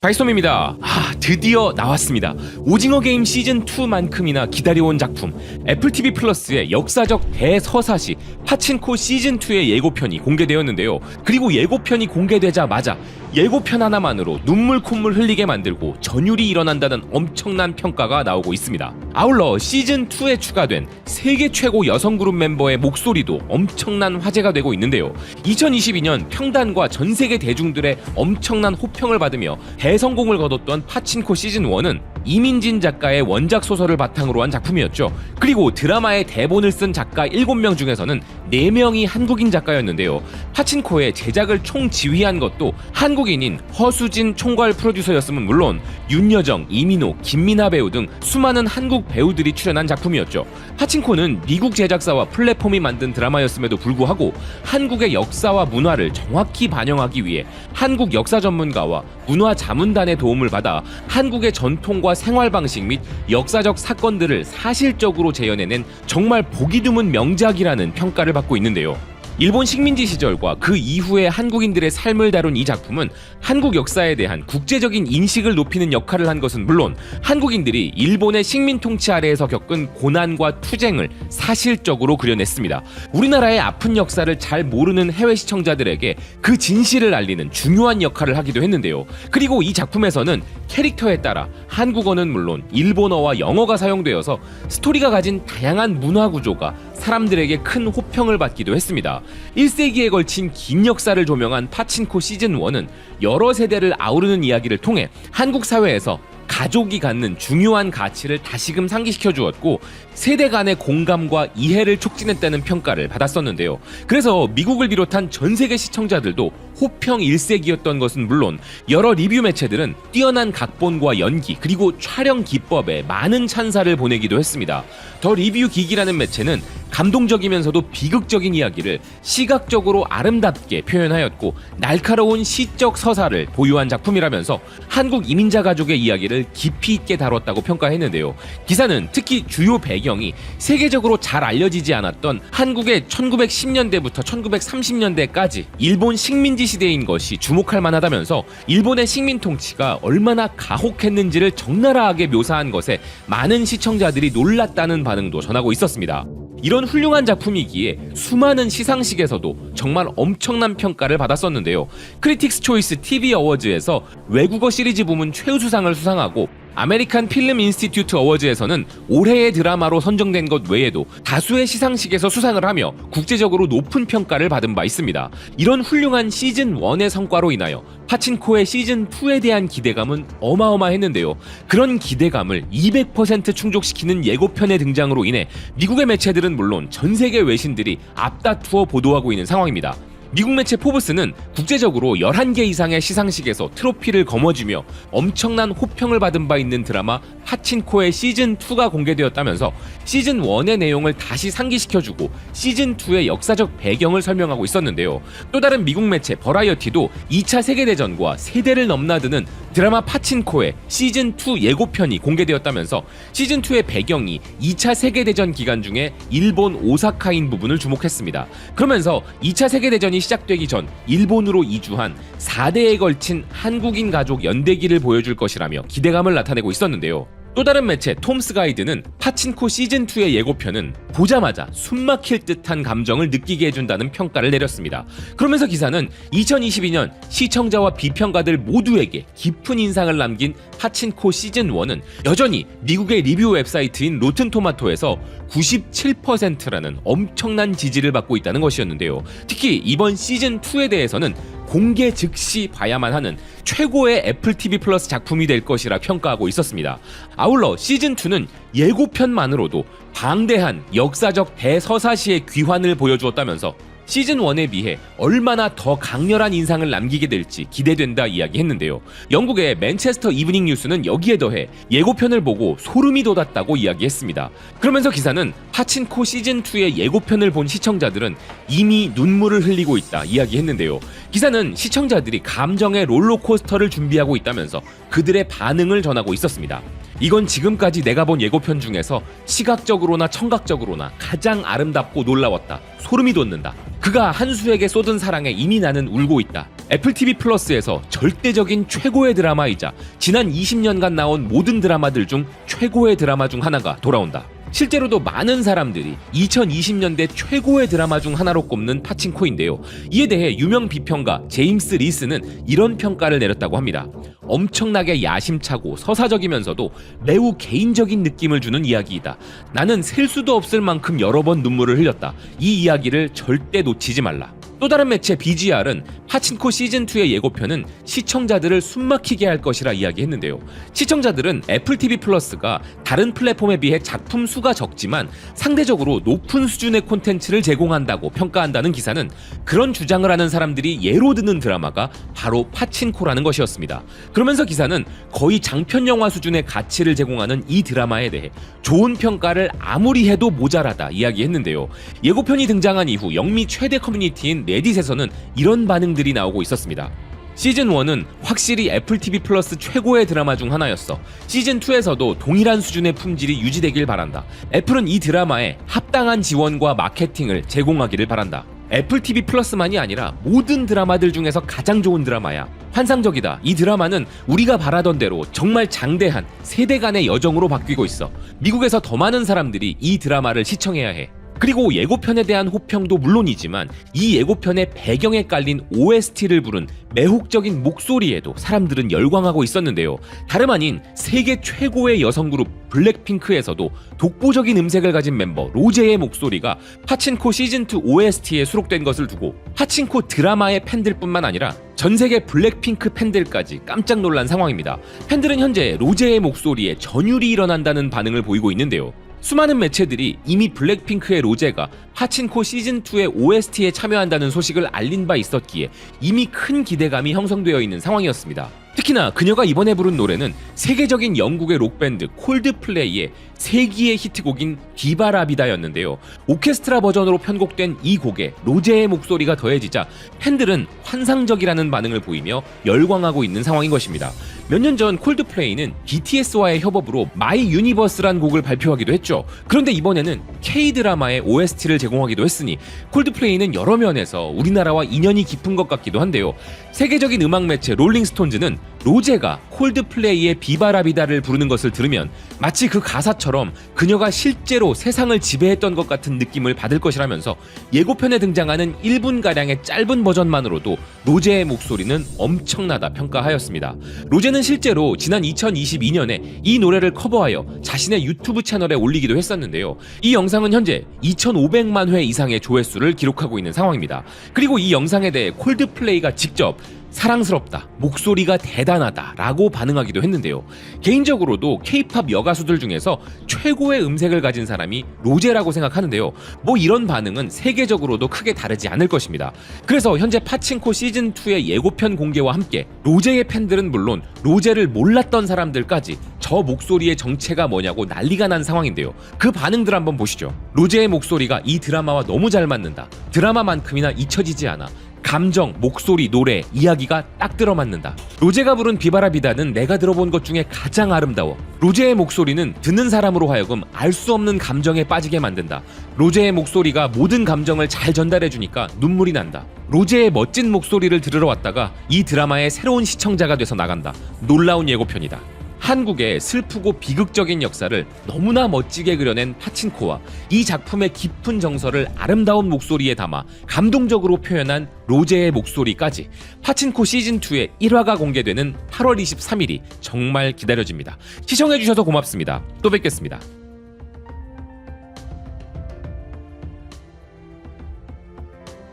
바이솜입니다. 드디어 나왔습니다. 오징어 게임 시즌2만큼이나 기다려온 작품, 애플TV 플러스의 역사적 대서사시 파친코 시즌2의 예고편이 공개되었는데요. 그리고 예고편이 공개되자마자 예고편 하나만으로 눈물 콧물 흘리게 만들고 전율이 일어난다는 엄청난 평가가 나오고 있습니다. 아울러 시즌2에 추가된 세계 최고 여성 그룹 멤버의 목소리도 엄청난 화제가 되고 있는데요. 2022년 평단과 전 세계 대중들의 엄청난 호평을 받으며 대성공을 거뒀던 파친코 시즌1은 이민진 작가의 원작 소설을 바탕으로 한 작품이었죠. 그리고 드라마의 대본을 쓴 작가 7명 중에서는 4명이 한국인 작가였는데요. 파친코의 제작을 총지휘한 것도 한국인인 허수진 총괄 프로듀서였음은 물론 윤여정, 이민호, 김민하 배우 등 수많은 한국 배우들이 출연한 작품이었죠. 파친코는 미국 제작사와 플랫폼이 만든 드라마였음에도 불구하고 한국의 역사와 문화를 정확히 반영하기 위해 한국 역사 전문가와 문화 자문단의 도움을 받아 한국의 전통과 생활 방식 및 역사적 사건들을 사실적으로 재현해낸 정말 보기 드문 명작이라는 평가를 받고 있는데요. 일본 식민지 시절과 그 이후의 한국인들의 삶을 다룬 이 작품은 한국 역사에 대한 국제적인 인식을 높이는 역할을 한 것은 물론 한국인들이 일본의 식민 통치 아래에서 겪은 고난과 투쟁을 사실적으로 그려냈습니다. 우리나라의 아픈 역사를 잘 모르는 해외 시청자들에게 그 진실을 알리는 중요한 역할을 하기도 했는데요. 그리고 이 작품에서는 캐릭터에 따라 한국어는 물론 일본어와 영어가 사용되어서 스토리가 가진 다양한 문화 구조가 사람들에게 큰 호평을 받기도 했습니다. 1세기에 걸친 긴 역사를 조명한 파친코 시즌1은 여러 세대를 아우르는 이야기를 통해 한국 사회에서 가족이 갖는 중요한 가치를 다시금 상기시켜 주었고 세대 간의 공감과 이해를 촉진했다는 평가를 받았었는데요. 그래서 미국을 비롯한 전 세계 시청자들도 호평 일색이었던 것은 물론 여러 리뷰 매체들은 뛰어난 각본과 연기 그리고 촬영 기법에 많은 찬사를 보내기도 했습니다. 더 리뷰 기기라는 매체는 감동적이면서도 비극적인 이야기를 시각적으로 아름답게 표현하였고 날카로운 시적 서사를 보유한 작품이라면서 한국 이민자 가족의 이야기를 깊이 있게 다뤘다고 평가했는데요. 기사는 특히 주요 배경이 세계적으로 잘 알려지지 않았던 한국의 1910년대부터 1930년대까지 일본 식민지 시대인 것이 주목할 만하다면서 일본의 식민 통치가 얼마나 가혹했는지를 적나라하게 묘사한 것에 많은 시청자들이 놀랐다는 반응도 전하고 있었습니다. 이런 훌륭한 작품이기에 수많은 시상식에서도 정말 엄청난 평가를 받았었는데요. 크리틱스 초이스 TV 어워즈에서 외국어 시리즈 부문 최우수상을 수상하고 아메리칸 필름 인스티튜트 어워즈에서는 올해의 드라마로 선정된 것 외에도 다수의 시상식에서 수상을 하며 국제적으로 높은 평가를 받은 바 있습니다. 이런 훌륭한 시즌1의 성과로 인하여 파친코의 시즌2에 대한 기대감은 어마어마했는데요. 그런 기대감을 200% 충족시키는 예고편의 등장으로 인해 미국의 매체들은 물론 전 세계 외신들이 앞다투어 보도하고 있는 상황입니다. 미국 매체 포브스는 국제적으로 11개 이상의 시상식에서 트로피를 거머쥐며 엄청난 호평을 받은 바 있는 드라마 파친코의 시즌2가 공개되었다면서 시즌1의 내용을 다시 상기시켜주고 시즌2의 역사적 배경을 설명하고 있었는데요. 또 다른 미국 매체 버라이어티도 2차 세계대전과 세대를 넘나드는 드라마 파친코의 시즌2 예고편이 공개되었다면서 시즌2의 배경이 2차 세계대전 기간 중에 일본 오사카인 부분을 주목했습니다. 그러면서 2차 세계대전이 시작되기 전 일본으로 이주한 4대에 걸친 한국인 가족 연대기를 보여줄 것이라며 기대감을 나타내고 있었는데요. 또 다른 매체 톰스 가이드는 파친코 시즌2의 예고편은 보자마자 숨막힐 듯한 감정을 느끼게 해준다는 평가를 내렸습니다. 그러면서 기사는 2022년 시청자와 비평가들 모두에게 깊은 인상을 남긴 파친코 시즌1은 여전히 미국의 리뷰 웹사이트인 로튼토마토에서 97%라는 엄청난 지지를 받고 있다는 것이었는데요. 특히 이번 시즌2에 대해서는 공개 즉시 봐야만 하는 최고의 애플TV 플러스 작품이 될 것이라 평가하고 있었습니다. 아울러 시즌2는 예고편만으로도 방대한 역사적 대서사시의 귀환을 보여주었다면서 시즌1에 비해 얼마나 더 강렬한 인상을 남기게 될지 기대된다 이야기했는데요. 영국의 맨체스터 이브닝 뉴스는 여기에 더해 예고편을 보고 소름이 돋았다고 이야기했습니다. 그러면서 기사는 파친코 시즌2의 예고편을 본 시청자들은 이미 눈물을 흘리고 있다 이야기했는데요. 기사는 시청자들이 감정의 롤러코스터를 준비하고 있다면서 그들의 반응을 전하고 있었습니다. 이건 지금까지 내가 본 예고편 중에서 시각적으로나 청각적으로나 가장 아름답고 놀라웠다. 소름이 돋는다. 그가 한수에게 쏟은 사랑에 이미 나는 울고 있다. 애플 TV 플러스에서 절대적인 최고의 드라마이자 지난 20년간 나온 모든 드라마들 중 최고의 드라마 중 하나가 돌아온다. 실제로도 많은 사람들이 2020년대 최고의 드라마 중 하나로 꼽는 파친코인데요. 이에 대해 유명 비평가 제임스 리스는 이런 평가를 내렸다고 합니다. 엄청나게 야심차고 서사적이면서도 매우 개인적인 느낌을 주는 이야기이다. 나는 셀 수도 없을 만큼 여러 번 눈물을 흘렸다. 이 이야기를 절대 놓치지 말라. 또 다른 매체 BGR은 파친코 시즌2의 예고편은 시청자들을 숨막히게 할 것이라 이야기했는데요. 시청자들은 애플 TV 플러스가 다른 플랫폼에 비해 작품 수가 적지만 상대적으로 높은 수준의 콘텐츠를 제공한다고 평가한다는 기사는 그런 주장을 하는 사람들이 예로 드는 드라마가 바로 파친코라는 것이었습니다. 그러면서 기사는 거의 장편 영화 수준의 가치를 제공하는 이 드라마에 대해 좋은 평가를 아무리 해도 모자라다 이야기했는데요. 예고편이 등장한 이후 영미 최대 커뮤니티인 레딧에서는 이런 반응들이 나오고 있었습니다. 시즌1은 확실히 애플 TV 플러스 최고의 드라마 중 하나였어. 시즌2에서도 동일한 수준의 품질이 유지되길 바란다. 애플은 이 드라마에 합당한 지원과 마케팅을 제공하기를 바란다. 애플 TV 플러스만이 아니라 모든 드라마들 중에서 가장 좋은 드라마야. 환상적이다. 이 드라마는 우리가 바라던 대로 정말 장대한 세대 간의 여정으로 바뀌고 있어. 미국에서 더 많은 사람들이 이 드라마를 시청해야 해. 그리고 예고편에 대한 호평도 물론이지만 이 예고편의 배경에 깔린 OST를 부른 매혹적인 목소리에도 사람들은 열광하고 있었는데요. 다름 아닌 세계 최고의 여성 그룹 블랙핑크에서도 독보적인 음색을 가진 멤버 로제의 목소리가 파친코 시즌2 OST에 수록된 것을 두고 파친코 드라마의 팬들뿐만 아니라 전 세계 블랙핑크 팬들까지 깜짝 놀란 상황입니다. 팬들은 현재 로제의 목소리에 전율이 일어난다는 반응을 보이고 있는데요. 수많은 매체들이 이미 블랙핑크의 로제가 파친코 시즌2의 OST에 참여한다는 소식을 알린 바 있었기에 이미 큰 기대감이 형성되어 있는 상황이었습니다. 특히나 그녀가 이번에 부른 노래는 세계적인 영국의 록밴드 콜드플레이의 세기의 히트곡인 비바라비다였는데요. 오케스트라 버전으로 편곡된 이 곡에 로제의 목소리가 더해지자 팬들은 환상적이라는 반응을 보이며 열광하고 있는 상황인 것입니다. 몇 년 전 콜드플레이는 BTS와의 협업으로 마이 유니버스란 곡을 발표하기도 했죠. 그런데 이번에는 K-드라마의 OST를 제공하기도 했으니 콜드플레이는 여러 면에서 우리나라와 인연이 깊은 것 같기도 한데요. 세계적인 음악 매체 롤링스톤즈는 로제가 콜드플레이의 비바라비다를 부르는 것을 들으면 마치 그 가사처럼 그녀가 실제로 세상을 지배했던 것 같은 느낌을 받을 것이라면서 예고편에 등장하는 1분가량의 짧은 버전만으로도 로제의 목소리는 엄청나다 평가하였습니다. 로제는 실제로 지난 2022년에 이 노래를 커버하여 자신의 유튜브 채널에 올리기도 했었는데요. 이 영상은 현재 2,500만 회 이상의 조회수를 기록하고 있는 상황입니다. 그리고 이 영상에 대해 콜드플레이가 직접 사랑스럽다, 목소리가 대단하다 라고 반응하기도 했는데요. 개인적으로도 K-팝 여가수들 중에서 최고의 음색을 가진 사람이 로제라고 생각하는데요. 뭐 이런 반응은 세계적으로도 크게 다르지 않을 것입니다. 그래서 현재 파친코 시즌2의 예고편 공개와 함께 로제의 팬들은 물론 로제를 몰랐던 사람들까지 저 목소리의 정체가 뭐냐고 난리가 난 상황인데요. 그 반응들 한번 보시죠. 로제의 목소리가 이 드라마와 너무 잘 맞는다. 드라마만큼이나 잊혀지지 않아. 감정, 목소리, 노래, 이야기가 딱 들어맞는다. 로제가 부른 비바라비다는 내가 들어본 것 중에 가장 아름다워. 로제의 목소리는 듣는 사람으로 하여금 알 수 없는 감정에 빠지게 만든다. 로제의 목소리가 모든 감정을 잘 전달해주니까 눈물이 난다. 로제의 멋진 목소리를 들으러 왔다가 이 드라마의 새로운 시청자가 돼서 나간다. 놀라운 예고편이다. 한국의 슬프고 비극적인 역사를 너무나 멋지게 그려낸 파친코와 이 작품의 깊은 정서를 아름다운 목소리에 담아 감동적으로 표현한 로제의 목소리까지 파친코 시즌2의 1화가 공개되는 8월 23일이 정말 기다려집니다. 시청해주셔서 고맙습니다. 또 뵙겠습니다.